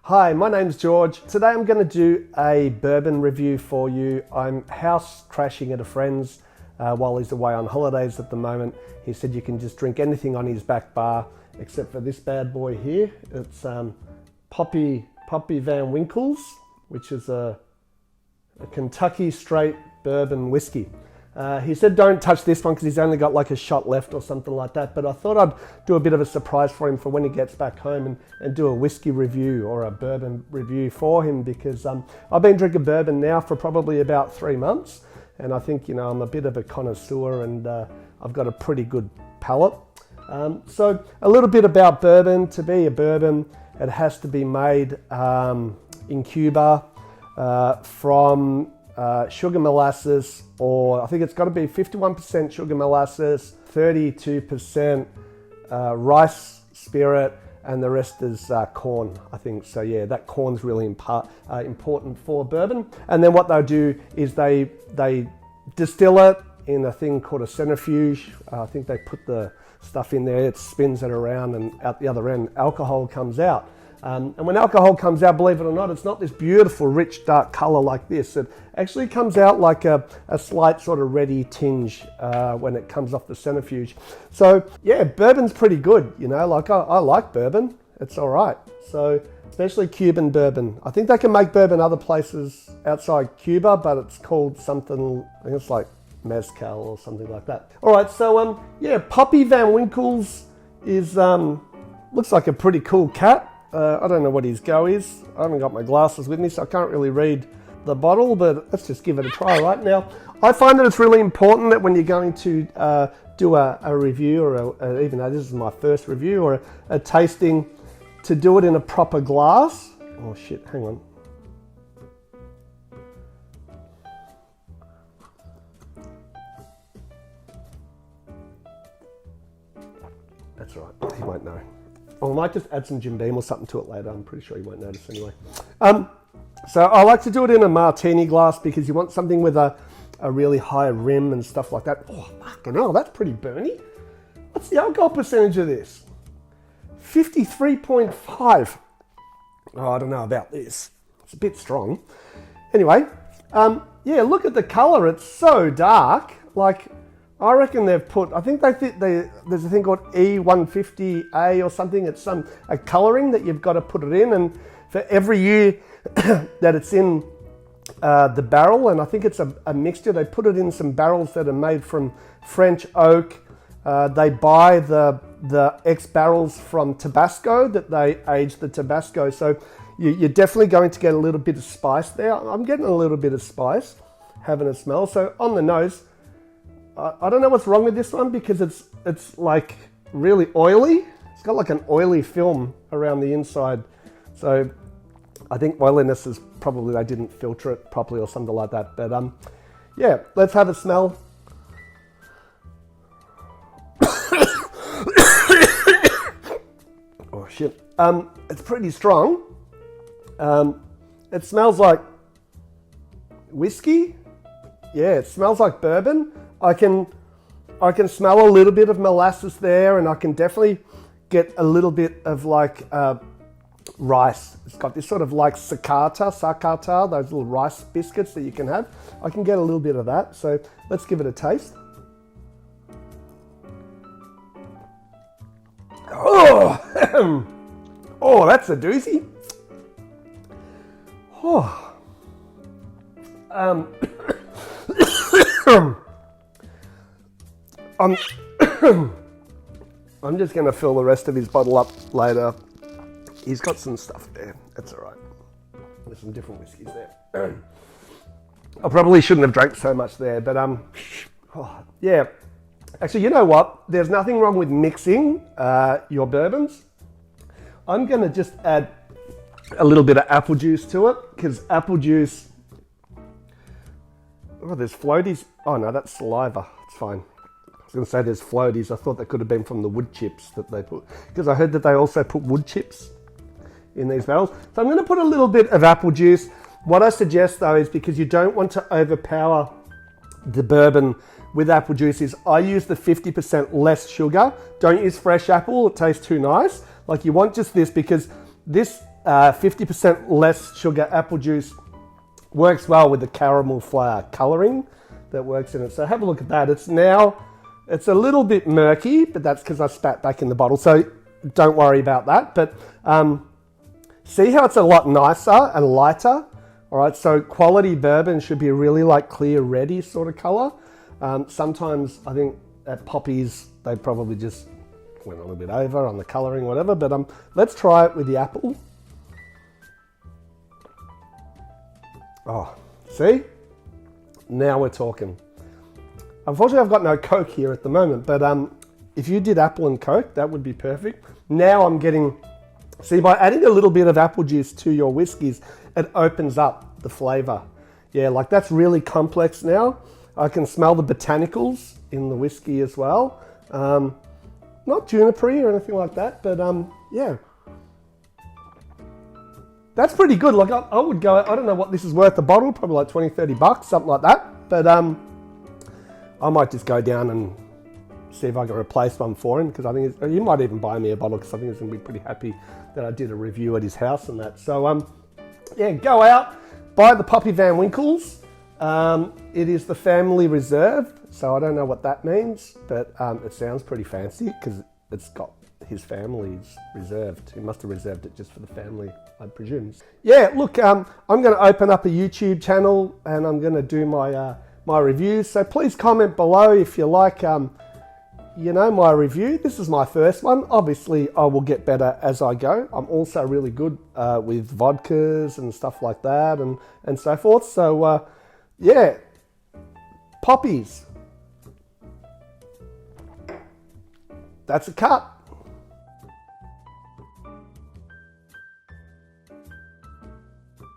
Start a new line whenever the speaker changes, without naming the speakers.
Hi, my name's George. Today I'm going to do a bourbon review for you. I'm house crashing at a friend's while he's away on holidays at the moment. He said you can just drink anything on his back bar except for this bad boy here. It's Pappy Van Winkle's, which is a Kentucky straight bourbon whiskey. He said don't touch this one because he's only got like a shot left or something like that, but I thought I'd do a bit of a surprise for him for when he gets back home and do a whiskey review or a bourbon review for him, because I've been drinking bourbon now for probably about 3 months, and I think, you know, I'm a bit of a connoisseur and I've got a pretty good palate. So a little bit about bourbon. To be a bourbon, it has to be made in Cuba from sugar molasses, or I think it's got to be 51% sugar molasses, 32% rice spirit, and the rest is corn, I think. So yeah, that corn's really important for bourbon. And then what they'll do is they distill it in a thing called a centrifuge. I think they put the stuff in there, it spins it around, and out the other end, alcohol comes out. And when alcohol comes out, believe it or not, it's not this beautiful, rich, dark color like this. It actually comes out like a slight sort of reddy tinge when it comes off the centrifuge. So yeah, bourbon's pretty good, you know, like I like bourbon. It's all right. So especially Cuban bourbon. I think they can make bourbon other places outside Cuba, but it's called something, I think it's like mezcal or something like that. All right, so yeah, Pappy Van Winkle's is, looks like a pretty cool cat. I don't know what his go is. I haven't got my glasses with me, so I can't really read the bottle, but let's just give it a try right now. I find that it's really important that when you're going to do a review, or even though this is my first review, or a tasting, to do it in a proper glass. Oh shit, hang on. That's all right, he won't know. Or I might just add some Jim Beam or something to it later. I'm pretty sure you won't notice anyway. So I like to do it in a martini glass because you want something with a really high rim and stuff like that. Oh, fucking hell, that's pretty burny. What's the alcohol percentage of this? 53.5. Oh, I don't know about this. It's a bit strong. Anyway, yeah, look at the color. It's so dark. Like, I reckon they've put, I think there's a thing called E150A or something. It's a colouring that you've got to put it in, and for every year that it's in the barrel, and I think it's a mixture, they put it in some barrels that are made from French oak. They buy the ex-barrels from Tabasco that they age the Tabasco. So you're definitely going to get a little bit of spice there. I'm getting a little bit of spice, having a smell. So on the nose, I don't know what's wrong with this one because it's like really oily. It's got like an oily film around the inside. So I think oiliness is probably they didn't filter it properly or something like that. But yeah, let's have a smell. Oh shit. It's pretty strong. It smells like whiskey. Yeah, it smells like bourbon. I can smell a little bit of molasses there, and I can definitely get a little bit of like rice. It's got this sort of like sakata, those little rice biscuits that you can have. I can get a little bit of that. So let's give it a taste. Oh, oh, that's a doozy. Oh. I'm just going to fill the rest of his bottle up later. He's got some stuff there. That's all right. There's some different whiskies there. I probably shouldn't have drank so much there, but oh, yeah. Actually, you know what? There's nothing wrong with mixing your bourbons. I'm going to just add a little bit of apple juice to it, because apple juice... Oh, there's floaties. Oh no, that's saliva. It's fine. I was going to say there's floaties. I thought that could have been from the wood chips that they put, because I heard that they also put wood chips in these barrels. So I'm going to put a little bit of apple juice. What I suggest though is, because you don't want to overpower the bourbon with apple juice, is I use the 50% less sugar. Don't use fresh apple. It tastes too nice. Like, you want just this, because this 50% less sugar apple juice. Works well with the caramel flour colouring that works in it. So have a look at that. It's a little bit murky, but that's because I spat back in the bottle. So don't worry about that. But see how it's a lot nicer and lighter? All right, so quality bourbon should be really like clear reddy sort of colour. Sometimes I think at Poppy's, they probably just went a little bit over on the colouring, whatever. But let's try it with the apple. Oh, see? Now we're talking. Unfortunately, I've got no Coke here at the moment, but if you did apple and Coke, that would be perfect. Now I'm getting, see, by adding a little bit of apple juice to your whiskies, it opens up the flavour. Yeah, like that's really complex now. I can smell the botanicals in the whiskey as well. Not juniper-y or anything like that, but yeah. That's pretty good. Like I would go, I don't know what this is worth a bottle, probably like 20, 30 bucks, something like that. But I might just go down and see if I can replace one for him, because I think he might even buy me a bottle, because I think he's going to be pretty happy that I did a review at his house and that. So yeah, go out, buy the Pappy Van Winkles. It is the family reserved, so I don't know what that means, but it sounds pretty fancy because it's got his family's reserved. He must have reserved it just for the family, I presume. Yeah, look, I'm going to open up a YouTube channel and I'm going to do my reviews. So please comment below if you like, you know, my review. This is my first one. Obviously, I will get better as I go. I'm also really good with vodkas and stuff like that and so forth. So yeah, Poppies. That's a cut.